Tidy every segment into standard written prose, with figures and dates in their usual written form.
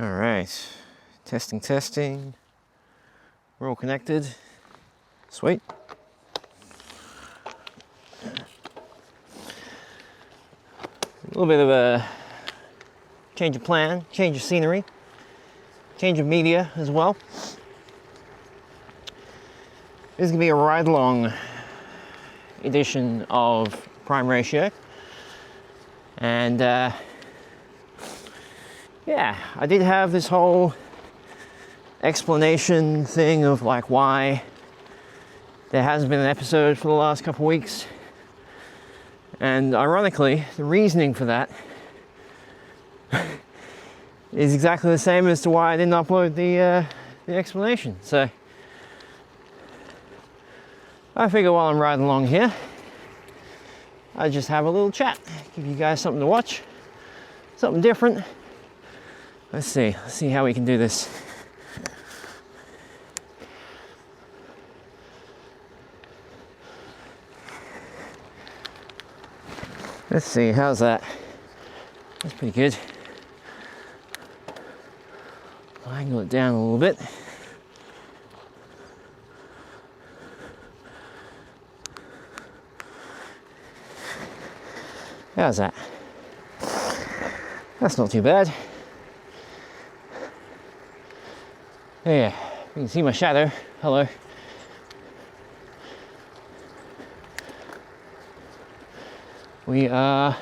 All right, testing. We're all connected. Sweet. A little bit of a change of plan, change of scenery, change of media as well. This is gonna be a ride-along edition of Prime Ratio, and yeah, I did have this whole explanation thing of like why there hasn't been an episode for the last couple of weeks, and ironically the reasoning for that is exactly the same as to why I didn't upload the explanation. So I figure while I'm riding along here, I just have a little chat, give you guys something to watch, something different. Let's see how we can do this. Let's see, how's that? That's pretty good. I'll angle it down a little bit. How's that? That's not too bad. Yeah, you can see my shadow. Hello. We are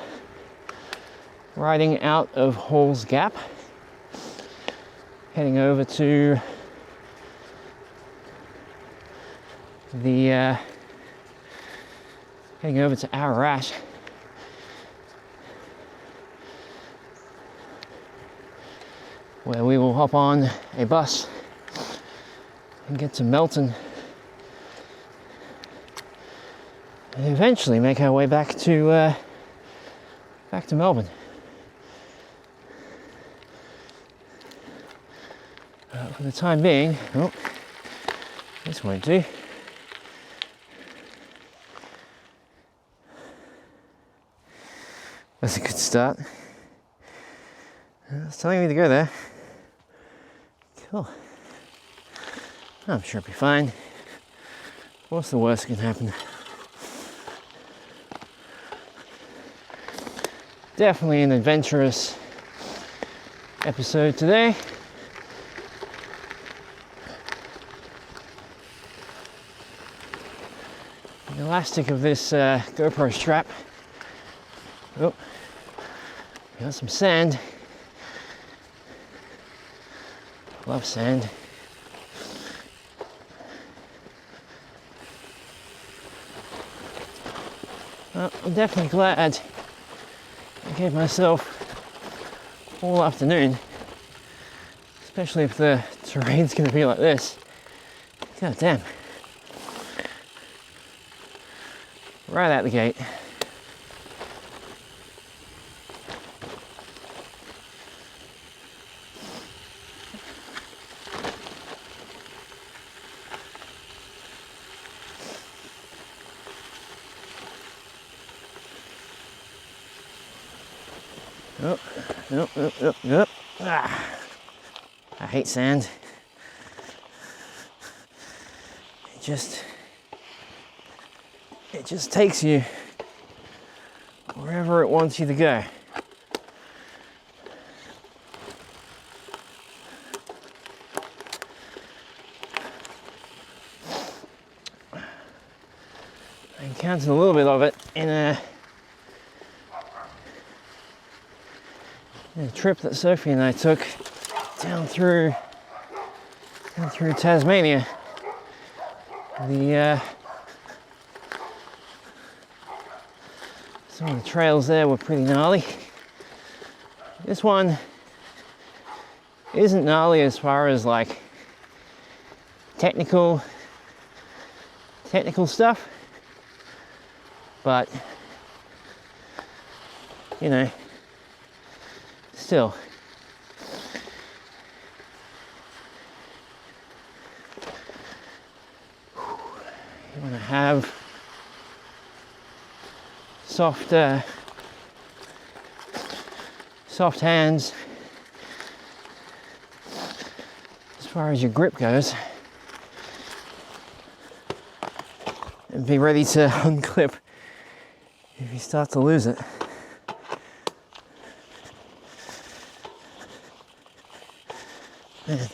riding out of Hall's Gap, heading over to Ararat. Where we will hop on a bus and get to Melton, and eventually make our way back to Melbourne. For the time being, oh, this won't do. That's a good start. It's telling me to go there. Cool. I'm sure it'll be fine. What's the worst that can happen? Definitely an adventurous episode today. The elastic of this GoPro strap. Oh, got some sand. Love sand. Well, I'm definitely glad I gave myself all afternoon, especially if the terrain's going to be like this. God damn. Right out the gate. Up. Ah, I hate sand. It just takes you wherever it wants you to go. I encountered a little bit of it in a trip that Sophie and I took down through Tasmania. Some of the trails there were pretty gnarly. This one isn't gnarly as far as like technical stuff, but you know, still. You want to have soft hands far as your grip goes, and be ready to unclip if you start to lose it. Man.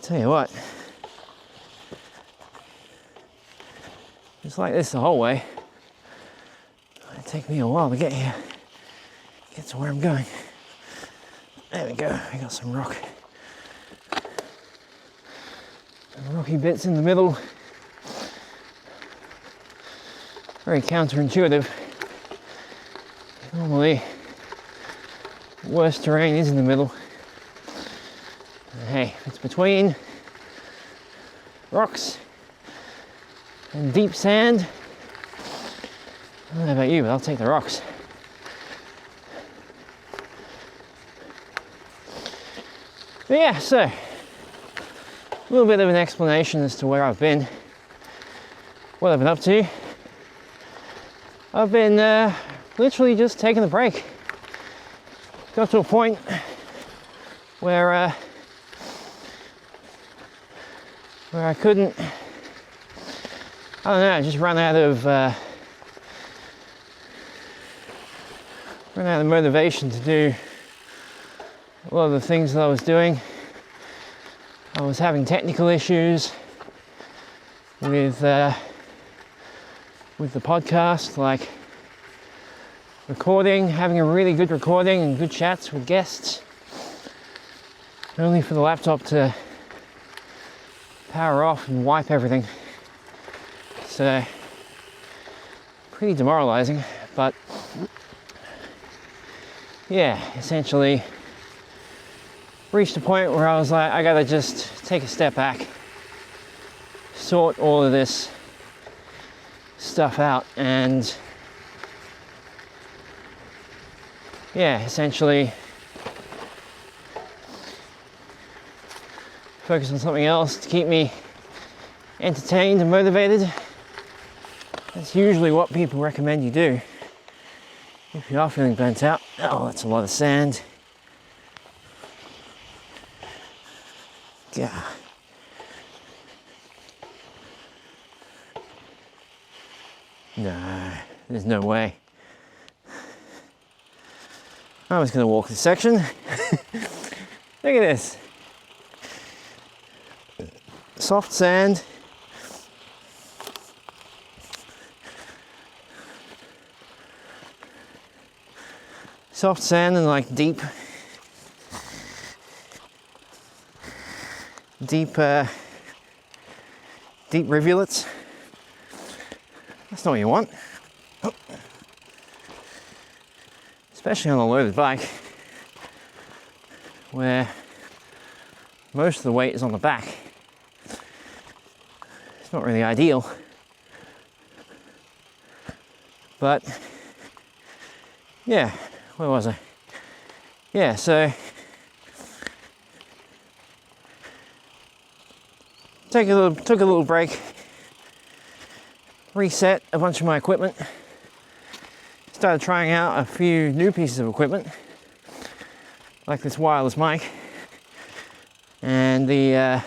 Tell you what, just like this the whole way. It'll take me a while to get here, get to where I'm going. There we go, I got some rock. And rocky bits in the middle. Very counterintuitive. Normally, worst terrain is in the middle. And hey, if it's between rocks and deep sand, I don't know about you, but I'll take the rocks. But yeah, so a little bit of an explanation as to where I've been, what I've been up to. I've been literally just taking a break. Got to a point where I couldn't, I don't know, I just ran out of motivation to do a lot of the things that I was doing. I was having technical issues with the podcast, like recording, having a really good recording and good chats with guests, only for the laptop to power off and wipe everything. So pretty demoralizing, but yeah, essentially reached a point where I was like, I gotta just take a step back, sort all of this stuff out, and yeah, essentially focus on something else to keep me entertained and motivated. That's usually what people recommend you do if you are feeling burnt out. Oh, that's a lot of sand. Yeah. No, there's no way. I was going to walk this section. Look at this. Soft sand. Soft sand and like deep rivulets. That's not what you want. Oh. Especially on a loaded bike, where most of the weight is on the back. It's not really ideal. But yeah, where was I? Yeah, so took a little break, reset a bunch of my equipment, started trying out a few new pieces of equipment, like this wireless mic and the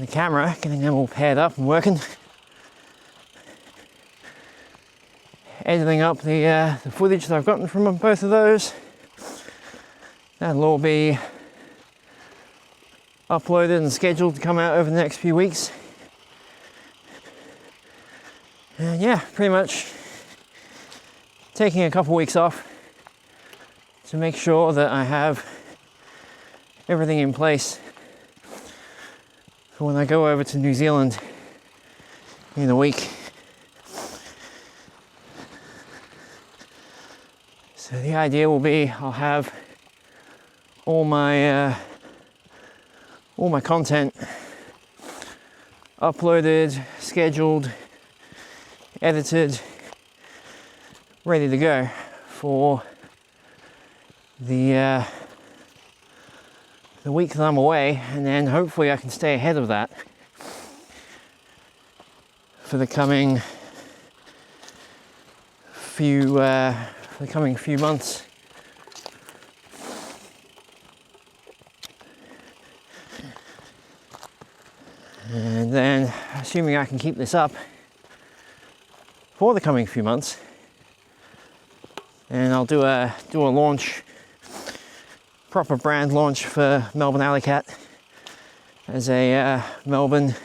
camera, getting them all paired up and working. Editing up the footage that I've gotten from both of those. That'll all be uploaded and scheduled to come out over the next few weeks. And yeah, pretty much taking a couple weeks off to make sure that I have everything in place for when I go over to New Zealand in a week. So the idea will be I'll have all my content uploaded, scheduled, edited, ready to go for the week that I'm away, and then hopefully I can stay ahead of that for the coming few for the coming few months. And then, assuming I can keep this up for the coming few months, and I'll do a launch, proper brand launch for Melbourne Alley Cat as a Melbourne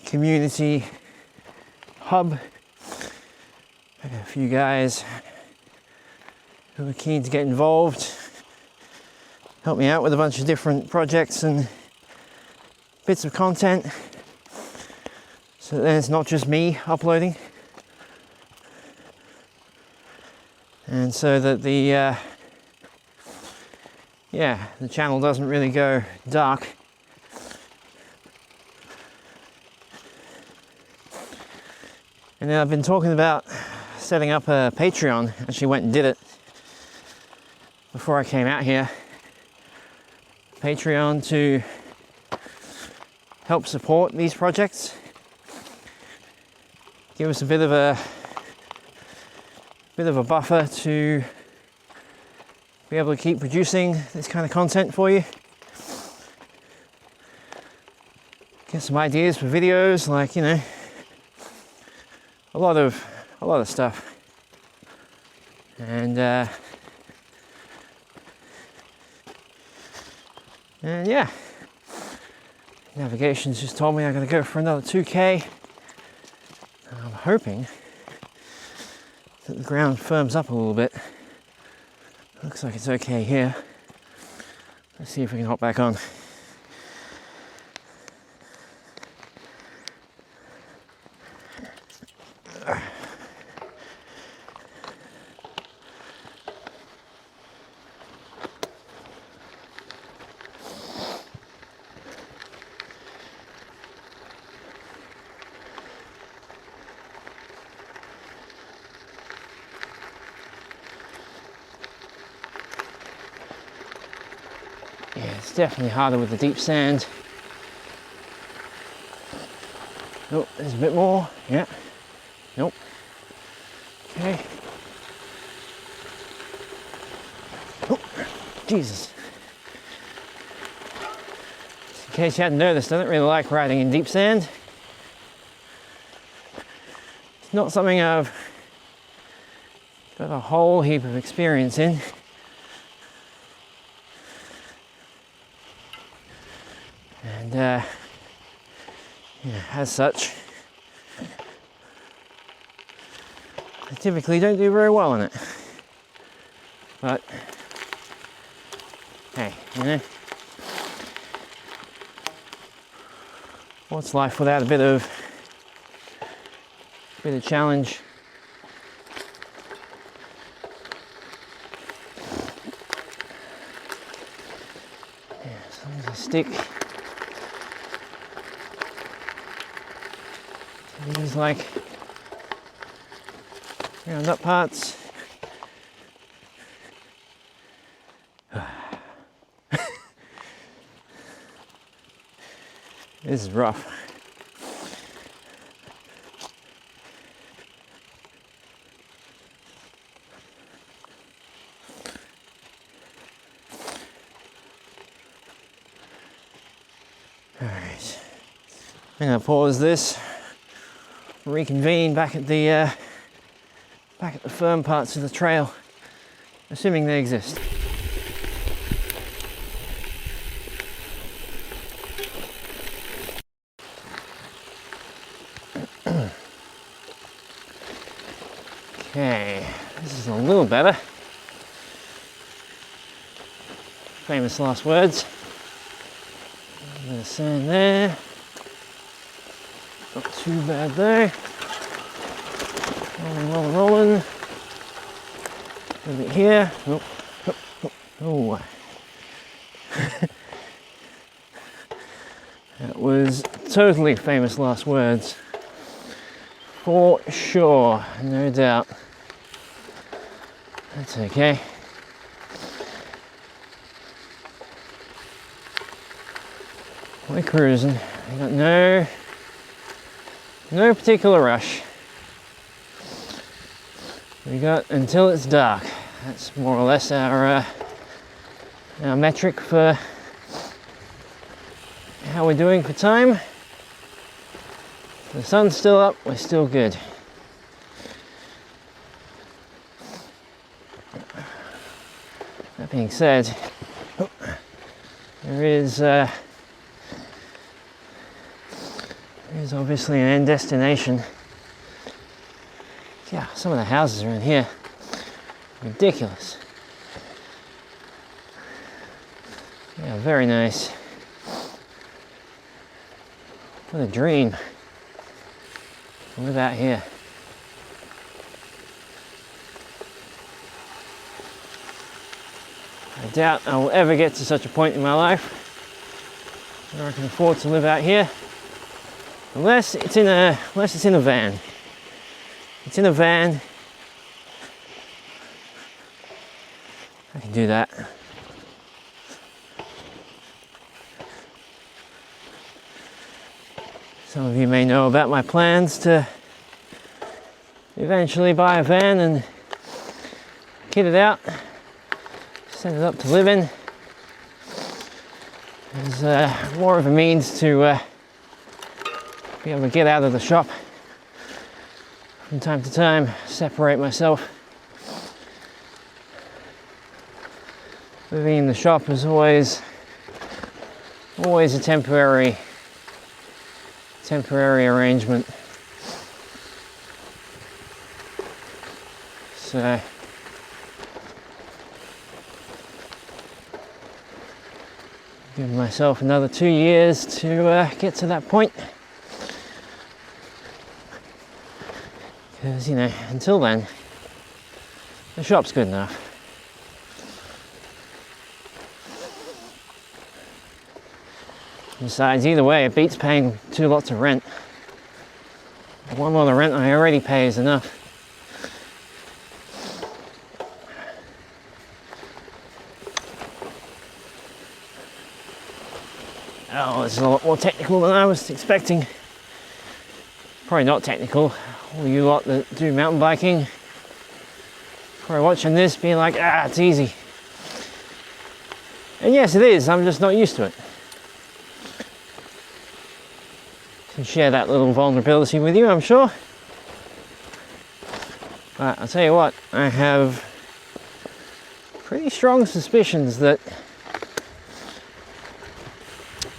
community hub. I got a few guys who are keen to get involved, help me out with a bunch of different projects and bits of content, so then it's not just me uploading, and so that the channel doesn't really go dark. And then I've been talking about setting up a Patreon. Actually went and did it before I came out here. Patreon to help support these projects. Give us a bit of a buffer to be able to keep producing this kind of content for you. Get some ideas for videos, like, you know, a lot of stuff. And yeah, navigation's just told me I gotta go for another 2k. I'm hoping that the ground firms up a little bit. Looks like it's okay here. Let's see if we can hop back on. Yeah, it's definitely harder with the deep sand. Oh, there's a bit more. Yeah. Nope. Okay. Oh, Jesus. Just in case you hadn't noticed, I don't really like riding in deep sand. It's not something I've got a whole heap of experience in. And yeah, as such, I typically don't do very well in it. But hey, you know, what's life without a bit of challenge? Yeah, so there's a stick. These like round up parts. This is rough. All right, I'm gonna pause this. Reconvene back at the firm parts of the trail, assuming they exist. Okay, this is a little better. Famous last words. A bit of sand there. Not too bad there. Rolling. A little bit here. Oh. That was totally famous last words. For sure, no doubt. That's okay. We're cruising. We got no particular rush. We got until it's dark. That's more or less our metric for how we're doing for time. The sun's still up, we're still good. That being said, there is obviously an end destination. Yeah, some of the houses around here, ridiculous. Yeah, very nice. What a dream. Live out here. I doubt I will ever get to such a point in my life where I can afford to live out here, unless it's in a van. It's in a van. I can do that. Some of you may know about my plans to eventually buy a van and kit it out, set it up to live in. As more of a means to be able to get out of the shop from time to time, separate myself. Living in the shop is always a temporary arrangement. So give myself another 2 years to get to that point, because until then the shop's good enough. Besides, either way, it beats paying 2 lots of rent. 1 lot of rent I already pay is enough. Oh, this is a lot more technical than I was expecting. Probably not technical. All you lot that do mountain biking, probably watching this being like, it's easy. And yes, it is, I'm just not used to it. Can share that little vulnerability with you, I'm sure. But I'll tell you what, I have pretty strong suspicions that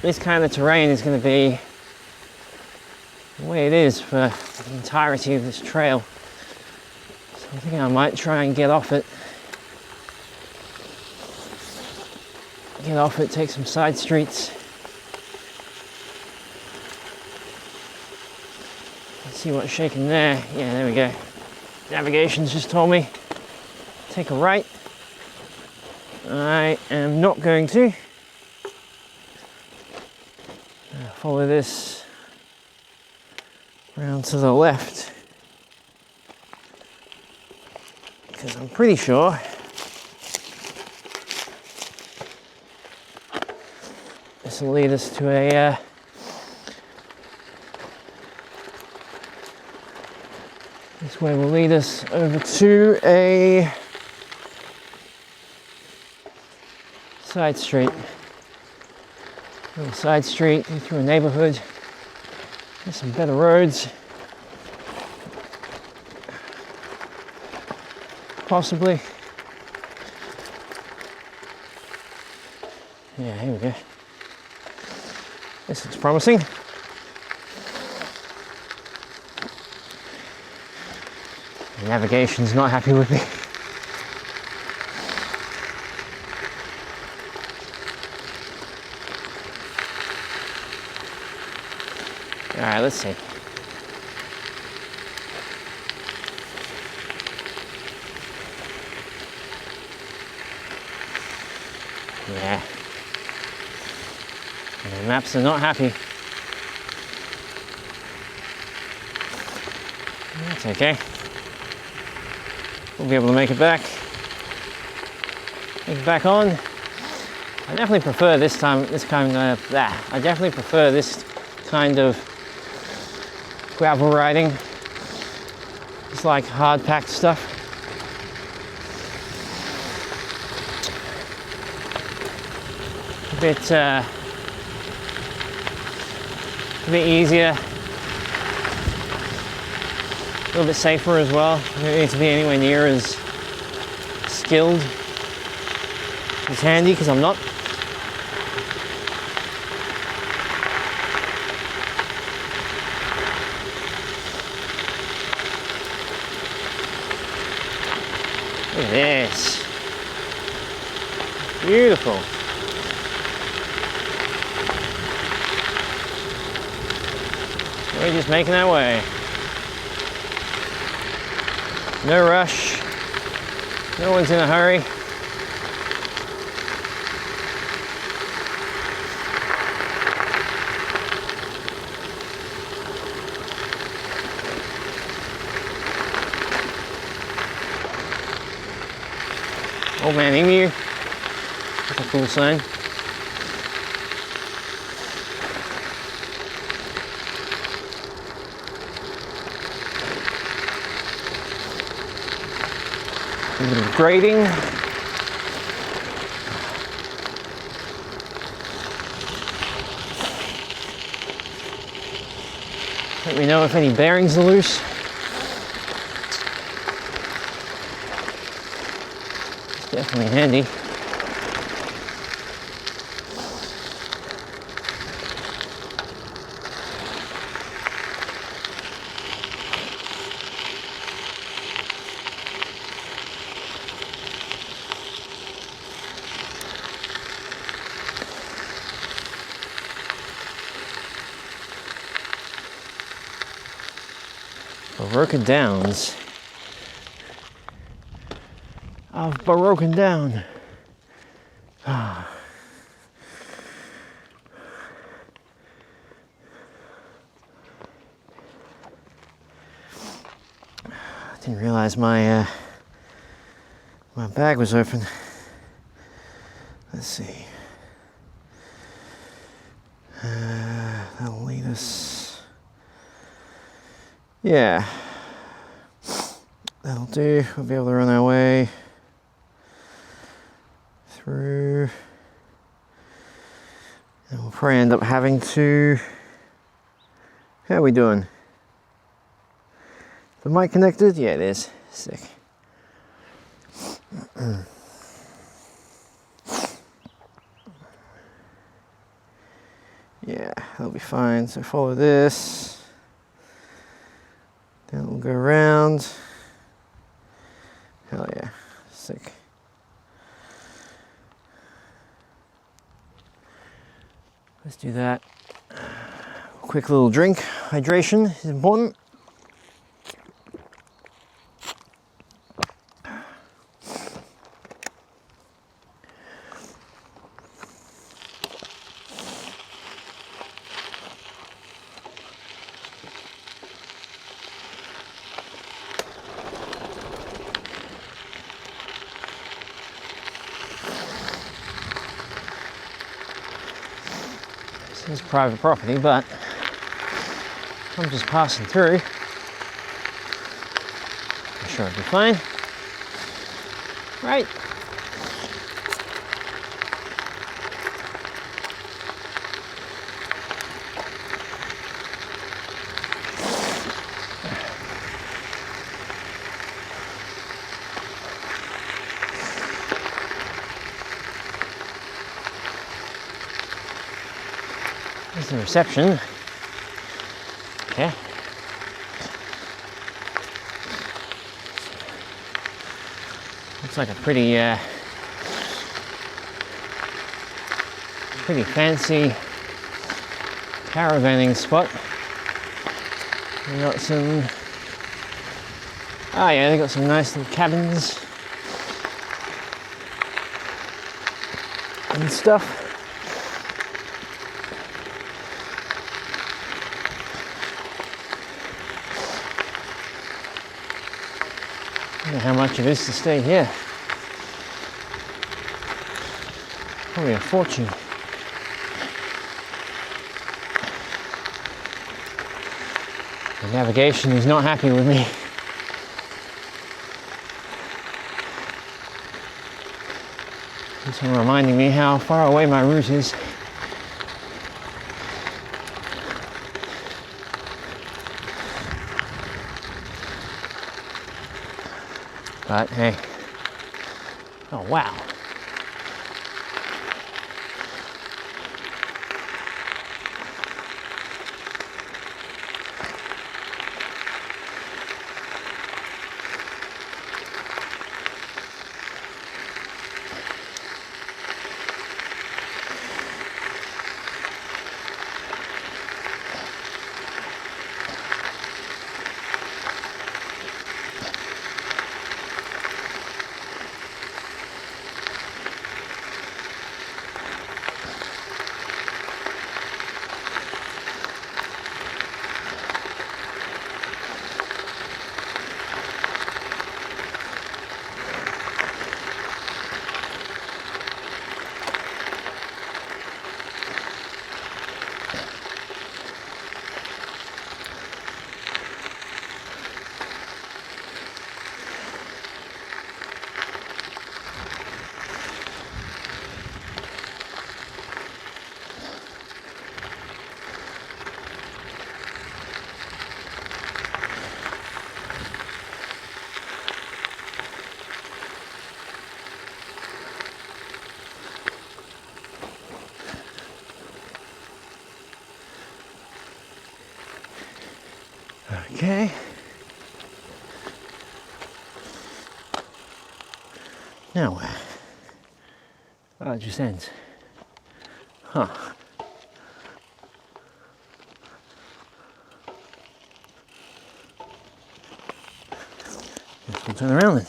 this kind of terrain is going to be the way it is for the entirety of this trail. So I think I might try and get off it, take some side streets. See what's shaking there. Yeah, there we go. Navigation's just told me take a right. I am not going to. Follow this round to the left, because I'm pretty sure this will lead us to a this way will lead us over to a side street. Little side street through a neighborhood. There's some better roads. Possibly. Yeah, here we go. This looks promising. The navigation's not happy with me. Alright, let's see. Yeah. The maps are not happy. That's okay. We'll be able to make it back. Make it back on. I definitely prefer I definitely prefer this kind of gravel riding. It's like hard packed stuff. a bit easier, a little bit safer as well. You don't need to be anywhere near as skilled. It's handy because I'm not. Look at this. Beautiful. We're just making our way. No rush. No one's in a hurry. Old man emu. That's a cool sign. A little grading. Let me know if any bearings are loose. It's definitely handy. Broken Downs. I've broken down. Didn't realize my bag was open. Let's see. That'll lead us. Yeah. That'll do. We'll be able to run our way through. And we'll probably end up having to. How are we doing? The mic connected? Yeah, it is. Sick. Yeah, that'll be fine. So follow this. Then we'll go around. Hell yeah, sick. Let's do that. Quick little drink. Hydration is important. This is private property, but I'm just passing through. I'm sure it'll be fine. Right. There's the reception. Okay. Looks like a pretty fancy caravanning spot. We got some. Oh yeah, they got some nice little cabins and stuff. I don't know how much it is to stay here. Probably a fortune. The navigation is not happy with me. Keeps on reminding me how far away my route is. But hey, oh wow. Okay. Now where? Oh, it just ends. Huh. Guess we'll turn around then.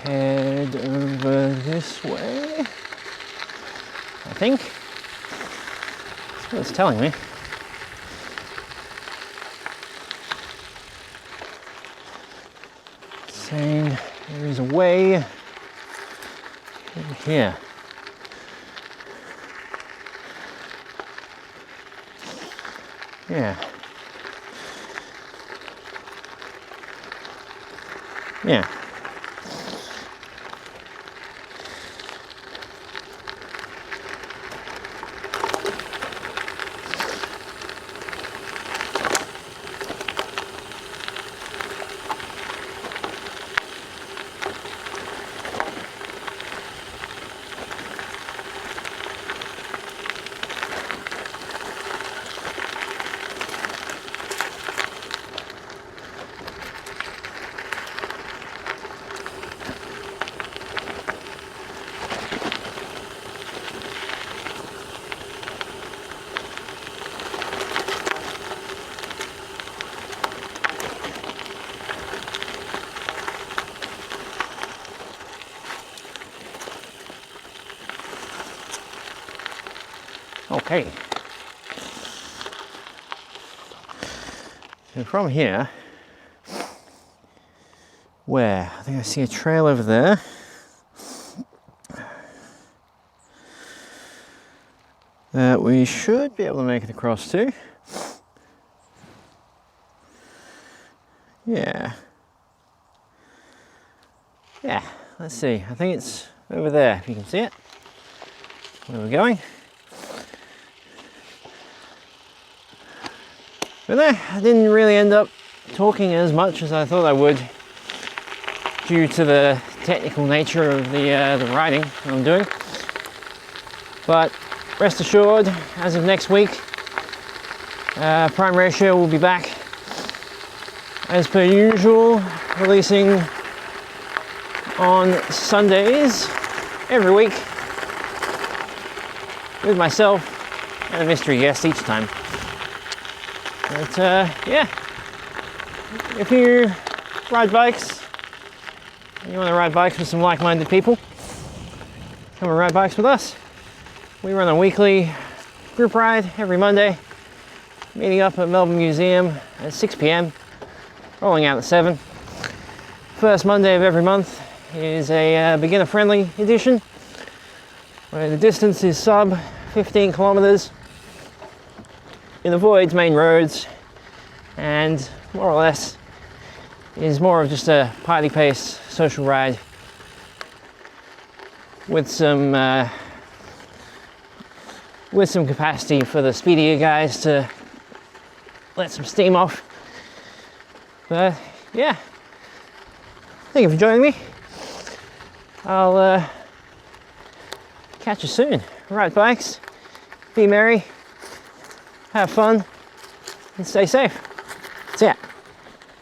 Head over this way, I think. That's what it's telling me. It's saying there is a way over here. Yeah. Yeah. Okay. So from here, where? I think I see a trail over there. That we should be able to make it across to. Yeah. Yeah, let's see. I think it's over there, if you can see it. Where we're going. But no, I didn't really end up talking as much as I thought I would due to the technical nature of the riding that I'm doing. But rest assured, as of next week, Prime Ratio will be back as per usual, releasing on Sundays every week with myself and a mystery guest each time. But yeah, if you ride bikes and you want to ride bikes with some like-minded people, come and ride bikes with us. We run a weekly group ride every Monday, meeting up at Melbourne Museum at 6 p.m, rolling out at 7. First Monday of every month is a beginner-friendly edition, where the distance is sub 15 kilometers. It avoids main roads and more or less is more of just a party pace social ride with some capacity for the speedier guys to let some steam off. But yeah, thank you for joining me. I'll catch you soon. Ride bikes, be merry, have fun, and stay safe. See ya.